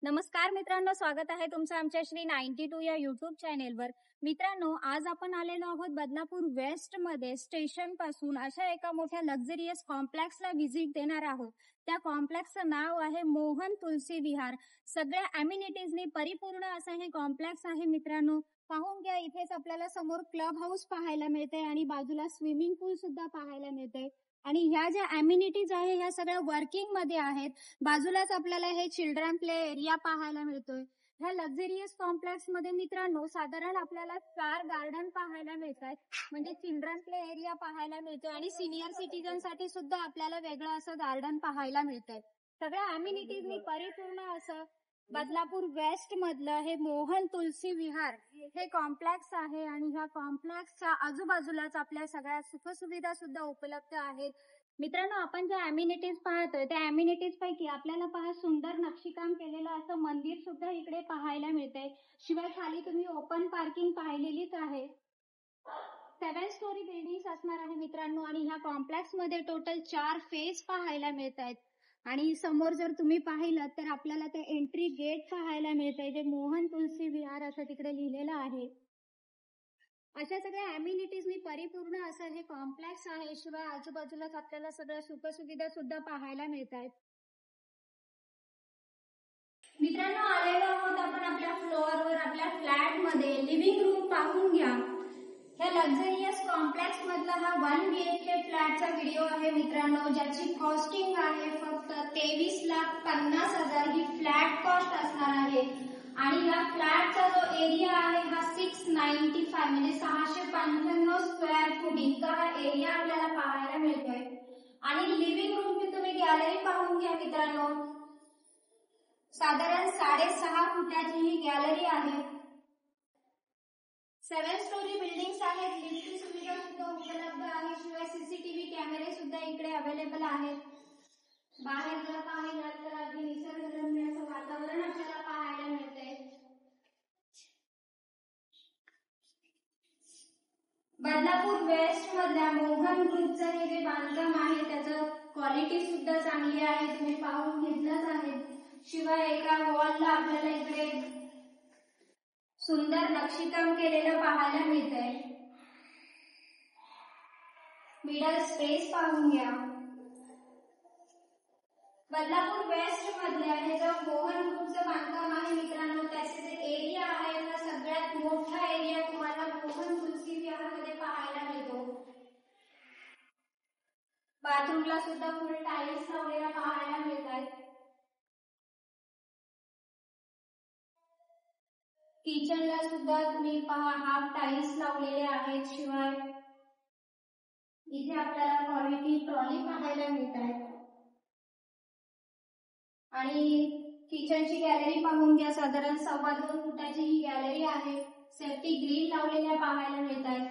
नमस्कार मित्रांनो, स्वागत आहे तुमचं आमच्या श्री 92 या युट्यूब चॅनेलवर। मित्रांनो, आज आपण आलेलो आहोत बदलापूर वेस्ट मध्ये स्टेशन पासून अशा एका मोठ्या लक्झरियस कॉम्प्लेक्सला व्हिजिट देणार आहोत। त्या कॉम्प्लेक्सचं नाव आहे मोहन तुलसी विहार। सगळ्या अम्युनिटीजनी परिपूर्ण असं हे कॉम्प्लेक्स आहे। मित्रांनो, पाहून घ्या, इथेच आपल्याला समोर क्लब हाऊस पाहायला मिळते आणि बाजूला स्विमिंग पूल सुद्धा पाहायला मिळते। आणि ह्या ज्या अम्युनिटीज आहे ह्या सगळ्या वर्किंग मध्ये आहेत। बाजूलाच आपल्याला हे चिल्ड्रन प्ले एरिया पाहायला मिळतोय। ह्या लक्झरियस कॉम्प्लेक्स मध्ये मित्रांनो साधारण आपल्याला 4 गार्डन पाहायला मिळतात, म्हणजे चिल्ड्रन प्ले एरिया पाहायला मिळतोय आणि सिनियर सिटीजन साठी सुद्धा आपल्याला वेगळं असं गार्डन पाहायला मिळतंय। सगळ्या अम्युनिटीजनी परिपूर्ण असं बदलापूर वेस्ट मधलं हे मोहन तुलसी विहार हे कॉम्प्लेक्स आहे आणि ह्या कॉम्प्लेक्सच्या आजूबाजूलाच आपल्या सगळ्या सुखसुविधा सुद्धा उपलब्ध आहेत। मित्रांनो, आपण ज्या अम्युनिटीज पाहतोय त्या अम्युनिटीज पैकी आपल्याला पहा सुंदर नक्षीकाम केलेलं असं मंदिर सुद्धा इकडे पाहायला मिळतंय। शिवाय खाली तुम्ही ओपन पार्किंग पाहिलेलीच आहे। 7 स्टोरी बिल्डिंग असणार आहे मित्रांनो आणि ह्या कॉम्प्लेक्स मध्ये टोटल 4 फेज पाहायला मिळतात। आणि समोर जर तुम्ही पाहिलं तर आपल्याला ते एंट्री गेट पाहायला मिळतंय, जे मोहन तुलसी विहार असं तिकडे लिहिलेलं आहे। अशा सगळ्या अम्युनिटीजनी परिपूर्ण असं हे कॉम्प्लेक्स आहे। शिवाय आजूबाजूलाच आपल्याला सगळ्या सुखसुविधा सुद्धा पाहायला मिळतात। मित्रांनो, आलेलो आहोत आपण आपल्या फ्लोअरवर, आपल्या फ्लॅट मध्ये लिव्हिंग रूम पाहून घ्या। ह्या लक्झरियस कॉम्प्लेक्स मधला हा 1 BHK फ्लॅटचा व्हिडिओ आहे मित्रांनो, ज्याची कॉस्टिंग आहे फक्त 23,50,000 ही फ्लॅट कॉस्ट असणार आहे। आणि या फ्लॅटचा जो एरिया आहे हा 695 म्हणजे 695 स्क्वेअर फूट इतका हा एरिया आपल्याला पाहायला मिळतोय। आणि लिव्हिंग रूमची तुम्ही गॅलरी पाहून घ्या मित्रांनो, साधारण 6.5 फुटाची ही गॅलरी आहे। 7 स्टोरी बिल्डिंग्स आहेत, लिफ्टची सुविधा सुद्धा उपलब्ध आहे। शिवाय सीसीटीव्ही कॅमेरे सुद्धा इकडे अवेलेबल आहेत। बाहेर जर पाहिलं तर अगदी निसर्गरम्य असं वातावरण आपल्याला पाहायला मिळतंय। बदलापूर वेस्ट मधल्या मोहन ग्रुपचं हे जे बांधकाम आहे त्याचं क्वालिटी सुद्धा चांगली आहे, तुम्ही पाहून घेतलंच आहे। शिवाय एका वॉलला आपल्याला इकडे सुंदर नक्षीकाम केलेलं पाहायला मिळतंय। मिडल स्पेस पाहून घ्या। बदलापूर वेस्ट मधल्या हे जो मोहन ग्रुपचं बांधकाम आहे मित्रांनो, त्याचे जे एरिया आहे हा सगळ्यात मोठा एरिया तुम्हाला मोहन तुलसी विहारमध्ये पाहायला मिळतो। बाथरूमला सुद्धा फुल टाइल्स लावलेला पाहायला मिळतात। किचनला सुद्धा तुम्ही पहा हाफ टाइल्स लावलेले आहेत। शिवाय इथे आपल्याला क्वालिटी ट्रॉली पाहायला मिळतात। आणि किचनची गॅलरी पाहून घ्या, साधारण 2.25 फुटाची ही गॅलरी आहे। सेफ्टी ग्रिल लावलेल्या पाहायला मिळतात।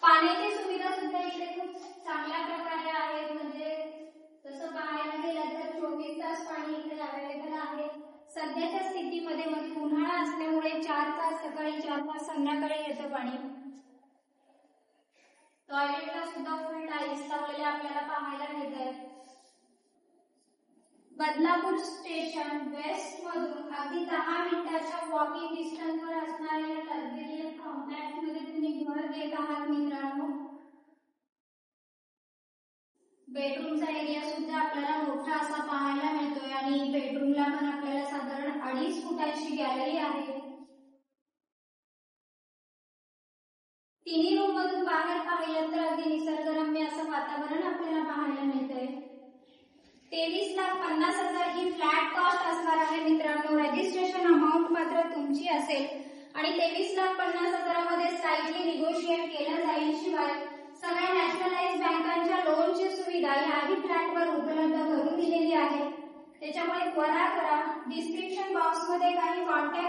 पाण्याची सुविधा सुद्धा इकडे खूप चांगल्या प्रकारे आहे, म्हणजे तसं पाहायला गेलं तर 24 तास पाणी इकडे अवेलेबल आहे। सध्याच्या स्थितीमध्ये मध्ये उन्हाळा असल्यामुळे 4 तास सकाळी 4 तास संध्याकाळी येतं पाणी। टॉयलेटला सुद्धा फुल टाइल्स लावलेले आपल्याला पाहायला मिळतात। बदलापूर स्टेशन वेस्ट मधून अगदी 10 मिनिटाच्या वॉकिंग डिस्टन्सवर असणाऱ्या लक्झरियस कॉम्प्लेक्स मध्ये तुम्ही घर घेत आहात मित्रांनो। बेडरूमचा एरिया सुद्धा आपल्याला मोठा असा पाहायला मिळतोय आणि बेडरूमला पण आपल्याला साधारण 2.5 फुटाची गॅलरी आहे। तिन्ही रूम मधून बाहेर पाहिलं तर अगदी निसर्गरम्य असं वातावरण आपल्याला पाहायला मिळतंय। 23,50,000 ही फ्लॅट कॉस्ट असणार आहे मित्रांनो। रजिस्ट्रेशन अमाऊंट मात्र तुमची असेल आणि 23,50,000 मध्ये स्लाइटली निगोशिएट केलं जाईल। शिवाय सगळ्या नॅशनलाइज बँकांच्या लोनची सुविधा याही फ्लॅटवर उपलब्ध करून दिलेली आहे। त्याच्यामुळे त्वरा करा, डिस्क्रिप्शन बॉक्स मध्ये काही कॉन्टॅक्ट